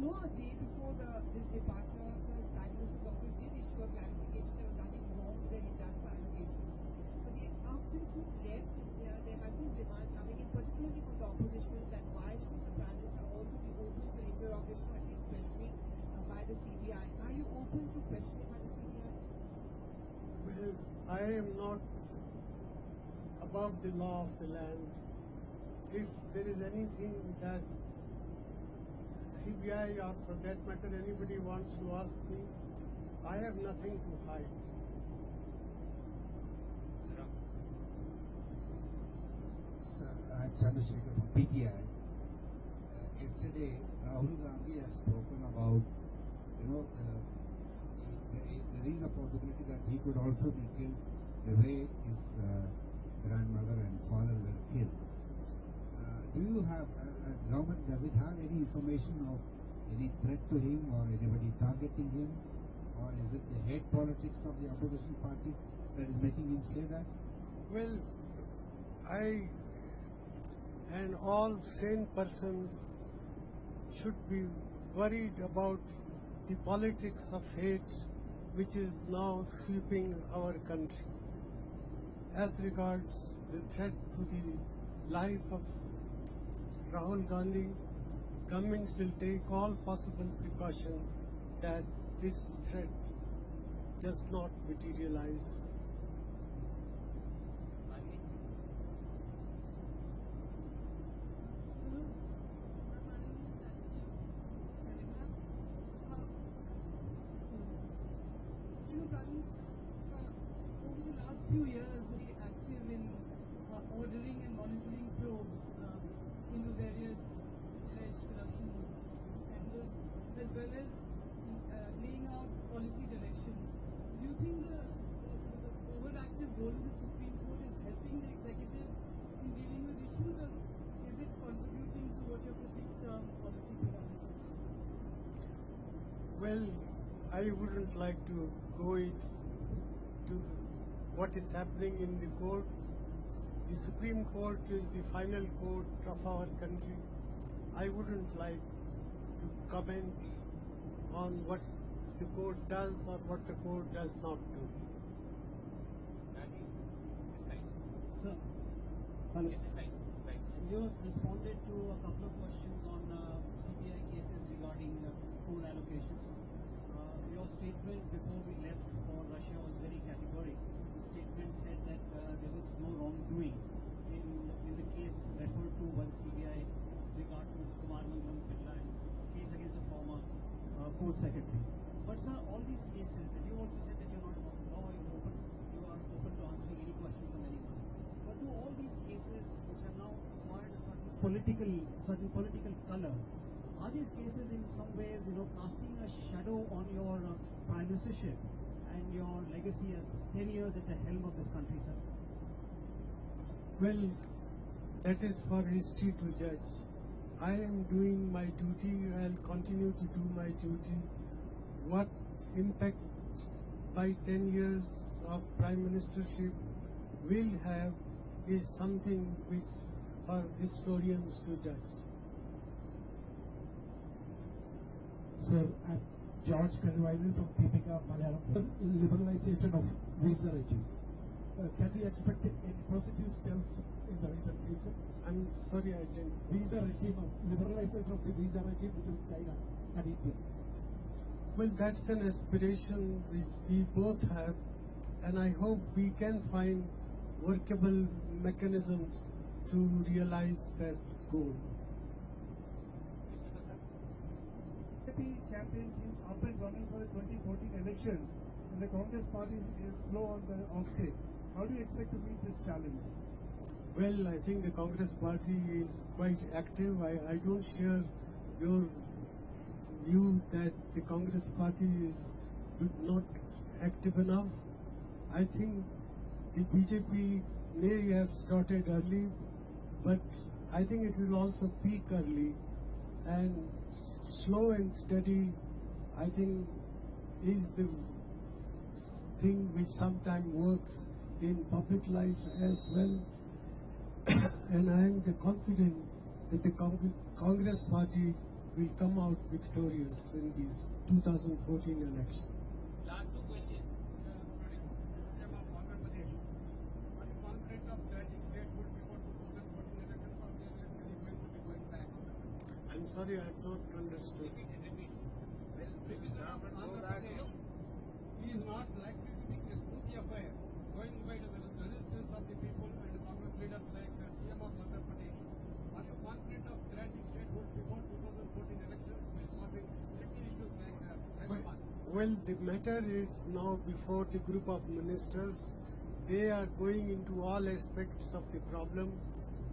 know a day before this departure, the Prime Minister's office did issue a clarification there was nothing wrong with the Hindalco allegations. But after you left, there has been demand coming in, particularly from the opposition, that why should the Prime Minister also be open to interrogation, at least questioning by the CBI? Are you open to questioning by the CBI? Well, I am not above the law of the land. If there is anything that CBI or for that matter anybody wants to ask me, I have nothing to hide. Sir, I'm Chandrasekhar from PTI. Yesterday, Rahul Gandhi has spoken about, there is a possibility that he could also be killed the way his grandmother and father were killed. Do you have, government, does it have any information of any threat to him or anybody targeting him? Or is it the hate politics of the opposition party that is making him say that? Well, I and all sane persons should be worried about the politics of hate which is now sweeping our country. As regards the threat to the life of Rahul Gandhi, government will take all possible precautions that this threat does not materialize. Over the last few years, very active in ordering and monitoring probes into various alleged corruption scandals, as well as laying out policy directions. Do you think the overactive role of the Supreme Court is helping the executive in dealing with issues, or is it contributing to what your critics term policy paralysis? Well, I wouldn't like to go into what is happening in the court. The Supreme Court is the final court of our country. I wouldn't like to comment on what the court does or what the court does not do. Sir, you responded to a couple of questions on CBI cases regarding food allocations. Your statement before we left for Russia was very categoric. The statement said that there was no wrongdoing in the case referred to by the CBI regard to Mr. Kumar Mangalam Pilla and case against the former court secretary. But sir, all these cases, and you also said that you're not about the law, you are open to answering any questions from anyone. But do all these cases which have now acquired a certain political color, are these cases in some ways, casting a shadow on your prime ministership and your legacy at 10 years at the helm of this country, sir? Well, that is for history to judge. I am doing my duty. I'll continue to do my duty. What impact by 10 years of prime ministership will have is something which for historians to judge. Sir, I'm George Kanwailu from Deepika Malayalam. Liberalization of visa regime. Can we expect any positive steps in the recent future? I'm sorry, I didn't. Visa regime, liberalization of the visa regime between China and India. Well, that's an aspiration which we both have, and I hope we can find workable mechanisms to realize that goal. The campaign seems up and running for the 2014 elections, and the Congress party is slow on the offstage. How do you expect to meet this challenge? Well, I think the Congress party is quite active. I don't share your view that the Congress party is not active enough. I think the BJP may have started early, but I think it will also peak early, and slow and steady, I think, is the thing which sometimes works in public life as well. And I am confident that the Congress party will come out victorious in the 2014 election. Last two questions. I'm sorry, I have not understood. He is not likely to be a smooth affair, going by the resistance of the people and Congress leaders like CM of Andhra Pradesh. Are you confident of granting statehood before 2014 elections by solving little issues like Well, the matter is now before the group of ministers. They are going into all aspects of the problem,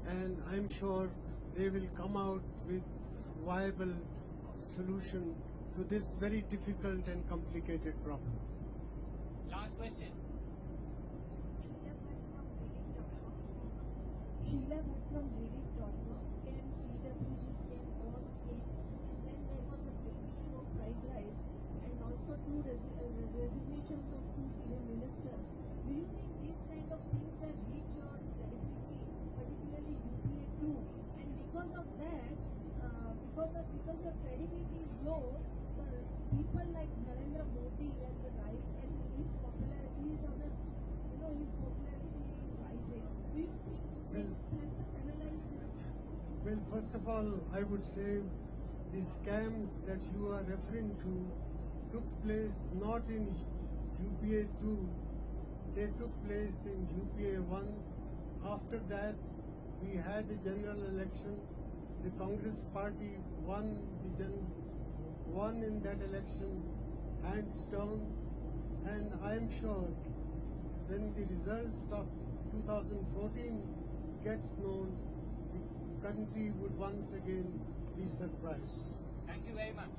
and I'm sure they will come out with viable solution to this very difficult and complicated problem. Last question. Sheila Bhatt from Reddit.com and CWG's came Oz came, and then there was a big issue of price rise and also two resignations of two senior ministers. Do you think these kind of things have reached your credibility, particularly UPA 2? And because of that, because your credibility is low, people like Narendra Modi and the right and his popularity is on a, his popularity is rising. Do you think help us analyze this? Well, first of all, I would say the scams that you are referring to took place not in UPA 2, they took place in UPA 1. After that, we had a general election. The Congress party won in that election, hands down, and I am sure when the results of 2014 gets known, the country would once again be surprised. Thank you very much.